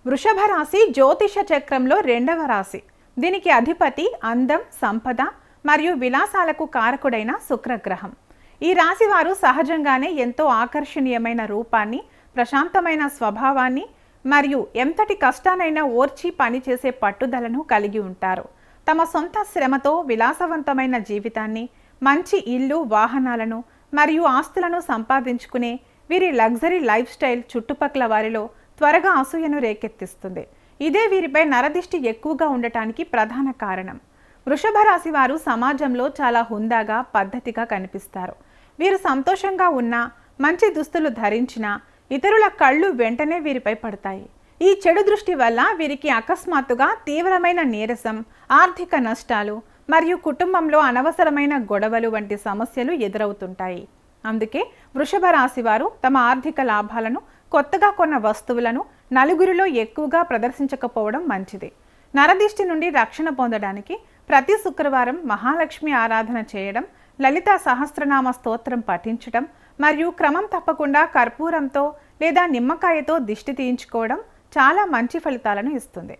వృషభ రాశి జ్యోతిష చక్రంలో రెండవ రాశి. దీనికి అధిపతి అందం, సంపద మరియు విలాసాలకు కారకుడైన శుక్రగ్రహం. ఈ రాశి వారు సహజంగానే ఎంతో ఆకర్షణీయమైన రూపాన్ని, ప్రశాంతమైన స్వభావాన్ని మరియు ఎంతటి కష్టానైనా ఓర్చి పనిచేసే పట్టుదలను కలిగి ఉంటారు. తమ సొంత శ్రమతో విలాసవంతమైన జీవితాన్ని, మంచి ఇల్లు, వాహనాలను మరియు ఆస్తులను సంపాదించుకునే వీరి లగ్జరీ లైఫ్ స్టైల్ చుట్టుపక్కల వారిలో త్వరగా అసూయను రేకెత్తిస్తుంది. ఇదే వీరిపై నరదిష్టి ఎక్కువగా ఉండటానికి ప్రధాన కారణం. వృషభ రాశి వారు సమాజంలో చాలా హుందాగా, పద్ధతిగా కనిపిస్తారు. వీరు సంతోషంగా ఉన్నా, మంచి దుస్తులు ధరించినా ఇతరుల కళ్ళు వెంటనే వీరిపై పడతాయి. ఈ చెడు దృష్టి వల్ల వీరికి అకస్మాత్తుగా తీవ్రమైన నీరసం, ఆర్థిక నష్టాలు మరియు కుటుంబంలో అనవసరమైన గొడవలు వంటి సమస్యలు ఎదురవుతుంటాయి. అందుకే వృషభ రాశి వారు తమ ఆర్థిక లాభాలను, కొత్తగా కొన్న వస్తువులను నలుగురిలో ఎక్కువగా ప్రదర్శించకపోవడం మంచిది. నరదిష్టి నుండి రక్షణ పొందడానికి ప్రతి శుక్రవారం మహాలక్ష్మి ఆరాధన చేయడం, లలిత సహస్రనామ స్తోత్రం పఠించడం మరియు క్రమం తప్పకుండా కర్పూరంతో లేదా నిమ్మకాయతో దిష్టి తీయించుకోవడం చాలా మంచి ఫలితాలను ఇస్తుంది.